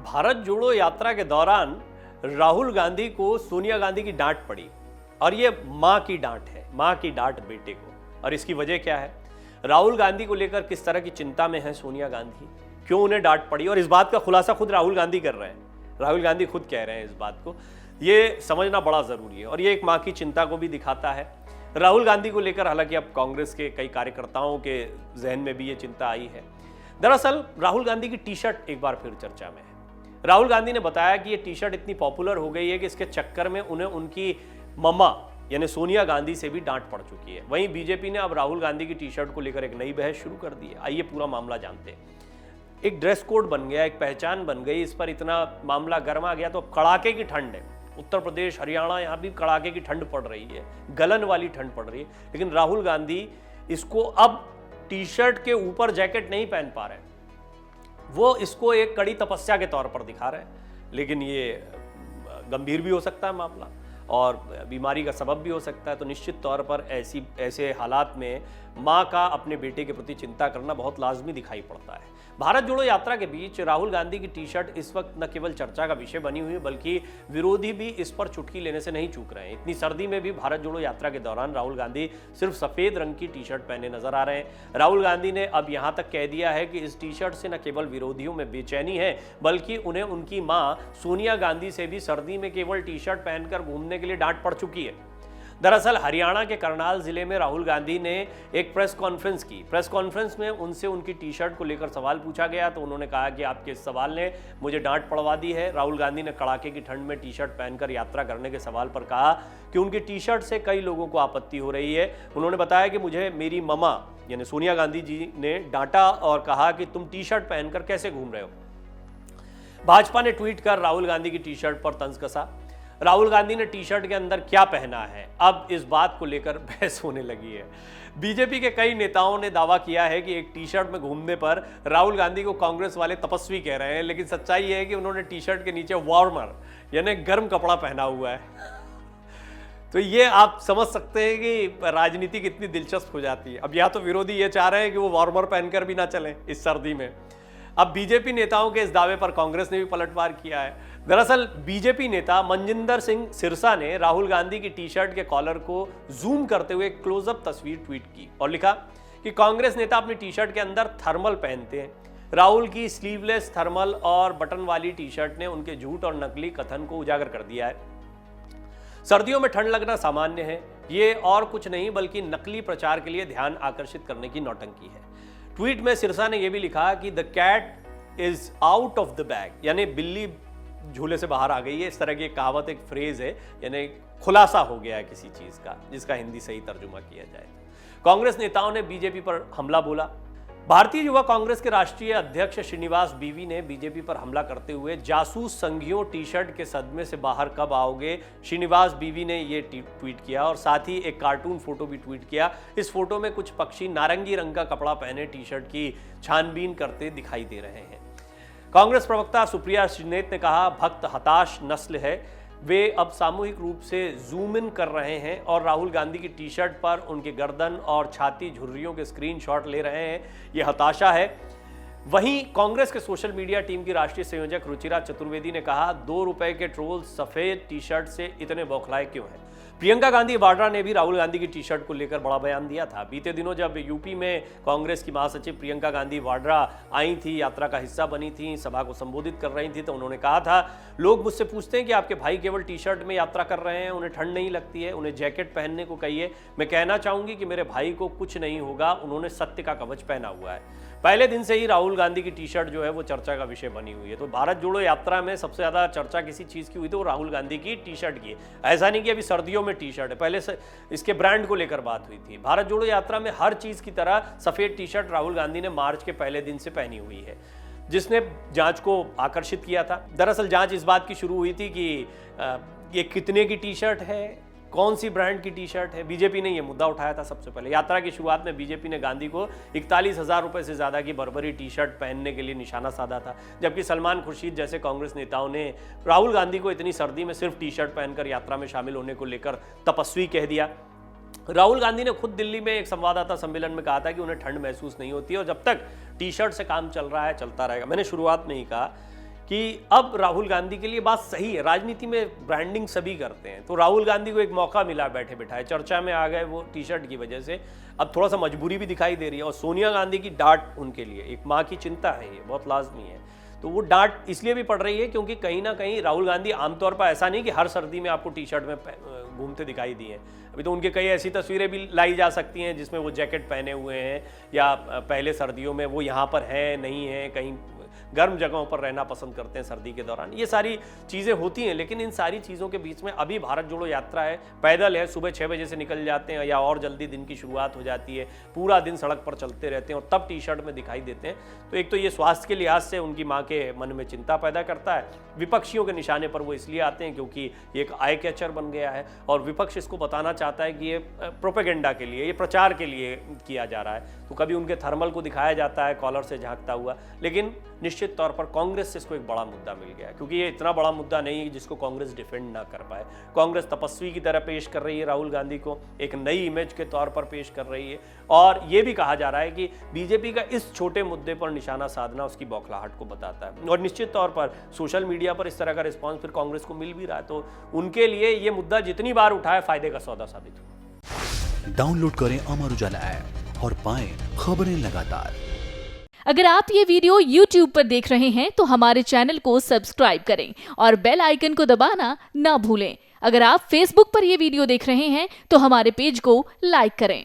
भारत जोड़ो यात्रा के दौरान राहुल गांधी को सोनिया गांधी की डांट पड़ी और ये मां की डांट है, मां की डांट बेटे को। और इसकी वजह क्या है? राहुल गांधी को लेकर किस तरह की चिंता में है सोनिया गांधी, क्यों उन्हें डांट पड़ी, और इस बात का खुलासा खुद राहुल गांधी कर रहे हैं। राहुल गांधी खुद कह रहे हैं इस बात को। ये समझना बड़ा जरूरी है और ये एक मां की चिंता को भी दिखाता है। राहुल गांधी को लेकर हालांकि अब कांग्रेस के कई कार्यकर्ताओं के जहन में भी ये चिंता आई है। दरअसल राहुल गांधी की टी शर्ट एक बार फिर चर्चा में है। राहुल गांधी ने बताया कि ये टी शर्ट इतनी पॉपुलर हो गई है कि इसके चक्कर में उन्हें उनकी मम्मा यानी सोनिया गांधी से भी डांट पड़ चुकी है। वहीं बीजेपी ने अब राहुल गांधी की टी शर्ट को लेकर एक नई बहस शुरू कर दी है। आइए पूरा मामला जानते हैं। एक ड्रेस कोड बन गया, एक पहचान बन गई, इस पर इतना मामला गर्मा गया तो अब कड़ाके की ठंड है। उत्तर प्रदेश, हरियाणा, यहाँ भी कड़ाके की ठंड पड़ रही है, गलन वाली ठंड पड़ रही है। लेकिन राहुल गांधी इसको अब टी शर्ट के ऊपर जैकेट नहीं पहन पा रहे, वो इसको एक कड़ी तपस्या के तौर पर दिखा रहे हैं। लेकिन ये गंभीर भी हो सकता है मामला और बीमारी का सबब भी हो सकता है। तो निश्चित तौर पर ऐसे हालात में मां का अपने बेटे के प्रति चिंता करना बहुत लाजमी दिखाई पड़ता है। भारत जोड़ो यात्रा के बीच राहुल गांधी की टी शर्ट इस वक्त न केवल चर्चा का विषय बनी हुई है बल्कि विरोधी भी इस पर चुटकी लेने से नहीं चूक रहे हैं। इतनी सर्दी में भी भारत जोड़ो यात्रा के दौरान राहुल गांधी सिर्फ सफेद रंग की टी शर्ट पहने नजर आ रहे हैं। राहुल गांधी ने अब यहां तक कह दिया है कि इस टी शर्ट से न केवल विरोधियों में बेचैनी है बल्कि उन्हें उनकी मां सोनिया गांधी से भी सर्दी में केवल टी शर्ट पहनकर घूमने के लिए डांट पड़ चुकी है। दरअसल हरियाणा के करनाल जिले में राहुल गांधी ने एक प्रेस कॉन्फ्रेंस की। प्रेस कॉन्फ्रेंस में उनसे उनकी टी शर्ट को लेकर सवाल पूछा गया तो उन्होंने कहा कि आपके इस सवाल ने मुझे डांट पड़वा दी है। राहुल गांधी ने कड़ाके की ठंड में टी शर्ट पहनकर यात्रा करने के सवाल पर कहा कि उनकी टी शर्ट से कई लोगों को आपत्ति हो रही है। उन्होंने बताया कि मुझे मेरी मम्मा यानी सोनिया गांधी जी ने डांटा और कहा कि तुम टी शर्ट पहनकर कैसे घूम रहे हो। भाजपा ने ट्वीट कर राहुल गांधी की टी शर्ट पर तंज कसा। राहुल गांधी ने टी शर्ट के अंदर क्या पहना है, अब इस बात को लेकर बहस होने लगी है। बीजेपी के कई नेताओं ने दावा किया है कि एक टी शर्ट में घूमने पर राहुल गांधी को कांग्रेस वाले तपस्वी कह रहे हैं, लेकिन सच्चाई यह है कि उन्होंने टी शर्ट के नीचे वार्मर यानी गर्म कपड़ा पहना हुआ है। तो ये आप समझ सकते हैं कि राजनीति कितनी दिलचस्प हो जाती है। अब या तो विरोधी ये चाह रहे हैं कि वो वार्मर पहनकर भी ना चलें इस सर्दी में। अब बीजेपी नेताओं के इस दावे पर कांग्रेस ने भी पलटवार किया है। दरअसल बीजेपी नेता मनजिंदर सिंह सिरसा ने राहुल गांधी की टी शर्ट के कॉलर को जूम करते हुए क्लोजअप तस्वीर ट्वीट की और लिखा कि कांग्रेस नेता अपनी टी शर्ट के अंदर थर्मल पहनते हैं। राहुल की स्लीवलेस थर्मल और बटन वाली टी शर्ट ने उनके झूठ और नकली कथन को उजागर कर दिया है। सर्दियों में ठंड लगना सामान्य है, ये और कुछ नहीं बल्कि नकली प्रचार के लिए ध्यान आकर्षित करने की नौटंकी है। ट्वीट में सिरसा ने यह भी लिखा कि the cat is out of the bag यानी बिल्ली झूले से बाहर आ गई है। इस तरह की एक कहावत, एक फ्रेज है, यानी खुलासा हो गया है किसी चीज का, जिसका हिंदी सही तर्जुमा किया जाए। कांग्रेस नेताओं ने बीजेपी पर हमला बोला। भारतीय युवा कांग्रेस के राष्ट्रीय अध्यक्ष श्रीनिवास बीवी ने बीजेपी पर हमला करते हुए जासूस संघियों टी शर्ट के सदमे से बाहर कब आओगे, श्रीनिवास बीवी ने ये ट्वीट किया और साथ ही एक कार्टून फोटो भी ट्वीट किया। इस फोटो में कुछ पक्षी नारंगी रंग का कपड़ा पहने टी शर्ट की छानबीन करते दिखाई दे रहे हैं। कांग्रेस प्रवक्ता सुप्रिया श्रीनेत ने कहा, भक्त हताश नस्ल है, वे अब सामूहिक रूप से जूम इन कर रहे हैं और राहुल गांधी की टी शर्ट पर उनके गर्दन और छाती झुर्रियों के स्क्रीनशॉट ले रहे हैं। यह हताशा है। वहीं कांग्रेस के सोशल मीडिया टीम की राष्ट्रीय संयोजक रुचिरा चतुर्वेदी ने कहा, 2 रुपए के ट्रोल सफेद टी शर्ट से इतने बौखलाए क्यों हैं। प्रियंका गांधी वाड्रा ने भी राहुल गांधी की टी शर्ट को लेकर बड़ा बयान दिया था। बीते दिनों जब यूपी में कांग्रेस की महासचिव प्रियंका गांधी वाड्रा आई थी, यात्रा का हिस्सा बनी थी, सभा को संबोधित कर रही थी, तो उन्होंने कहा था, लोग मुझसे पूछते हैं कि आपके भाई केवल टी शर्ट में यात्रा कर रहे हैं, उन्हें ठंड नहीं लगती है, उन्हें जैकेट पहनने को कहिए। मैं कहना चाहूंगी कि मेरे भाई को कुछ नहीं होगा, उन्होंने सत्य का कवच पहना हुआ है। पहले दिन से ही राहुल गांधी की टी शर्ट जो है वो चर्चा का विषय बनी हुई है। तो भारत जोड़ो यात्रा में सबसे ज्यादा चर्चा किसी चीज की हुई तो राहुल गांधी की टी शर्ट की। ऐसा नहीं कि अभी सर्दियों में टी शर्ट है, पहले से इसके ब्रांड को लेकर बात हुई थी। भारत जोड़ो यात्रा में हर चीज की तरह सफेद टी शर्ट राहुल गांधी ने मार्च के पहले दिन से पहनी हुई है, जिसने जांच को आकर्षित किया था। दरअसल जांच इस बात की शुरू हुई थी कि ये कितने की टी शर्ट है, कौन सी ब्रांड की टी शर्ट है। बीजेपी ने यह मुद्दा उठाया था सबसे पहले। यात्रा की शुरुआत में बीजेपी ने गांधी को 41,000 रुपए से ज्यादा की बर्बरी टी शर्ट पहनने के लिए निशाना साधा था, जबकि सलमान खुर्शीद जैसे कांग्रेस नेताओं ने राहुल गांधी को इतनी सर्दी में सिर्फ टी शर्ट पहनकर यात्रा में शामिल होने को लेकर तपस्वी कह दिया। राहुल गांधी ने खुद दिल्ली में एक संवाददाता सम्मेलन में कहा था कि उन्हें ठंड महसूस नहीं होती है और जब तक टी शर्ट से काम चल रहा है चलता रहेगा। मैंने शुरुआत में ही कहा कि अब राहुल गांधी के लिए बात सही है। राजनीति में ब्रांडिंग सभी करते हैं, तो राहुल गांधी को एक मौका मिला बैठे बिठाए, चर्चा में आ गए वो टी शर्ट की वजह से। अब थोड़ा सा मजबूरी भी दिखाई दे रही है, और सोनिया गांधी की डांट उनके लिए एक माँ की चिंता है, ये बहुत लाजमी है। तो वो डांट इसलिए भी पड़ रही है क्योंकि कहीं ना कहीं राहुल गांधी आमतौर पर ऐसा नहीं कि हर सर्दी में आपको टी शर्ट में घूमते दिखाई दिए हैं। अभी तो उनके कई ऐसी तस्वीरें भी लाई जा सकती हैं जिसमें वो जैकेट पहने हुए हैं, या पहले सर्दियों में वो यहाँ पर हैं नहीं हैं, कहीं गर्म जगहों पर रहना पसंद करते हैं सर्दी के दौरान। ये सारी चीज़ें होती हैं, लेकिन इन सारी चीज़ों के बीच में अभी भारत जोड़ो यात्रा है, पैदल है, सुबह 6 बजे से निकल जाते हैं या और जल्दी दिन की शुरुआत हो जाती है, पूरा दिन सड़क पर चलते रहते हैं और तब टी शर्ट में दिखाई देते हैं। तो एक तो ये स्वास्थ्य के लिहाज से उनकी माँ के मन में चिंता पैदा करता है। विपक्षियों के निशाने पर वो इसलिए आते हैं क्योंकि ये एक आई कैचर बन गया है, और विपक्ष इसको बताना चाहता है कि ये प्रोपेगेंडा के लिए, ये प्रचार के लिए किया जा रहा है। तो कभी उनके थर्मल को दिखाया जाता है कॉलर से झांकता हुआ, लेकिन निश्चित तौर पर कांग्रेस से इसको एक बड़ा मुद्दा मिल गया, क्योंकि ये इतना बड़ा मुद्दा नहीं है जिसको कांग्रेस डिफेंड ना कर पाए। कांग्रेस तपस्वी की तरह पेश कर रही है राहुल गांधी को, एक नई इमेज के तौर पर पेश कर रही है, और ये भी कहा जा रहा है कि बीजेपी का इस छोटे मुद्दे पर निशाना साधना उसकी बौखलाहट को बताता है। और निश्चित तौर पर सोशल मीडिया पर इस तरह का रिस्पॉन्स फिर कांग्रेस को मिल भी रहा है, तो उनके लिए ये मुद्दा जितनी बार उठाए फायदे का सौदा साबित हुआ। डाउनलोड करें अमर उजाला ऐप और पाएं खबरें लगातार। अगर आप ये वीडियो YouTube पर देख रहे हैं तो हमारे चैनल को सब्सक्राइब करें और बेल आइकन को दबाना ना भूलें। अगर आप Facebook पर ये वीडियो देख रहे हैं तो हमारे पेज को लाइक करें।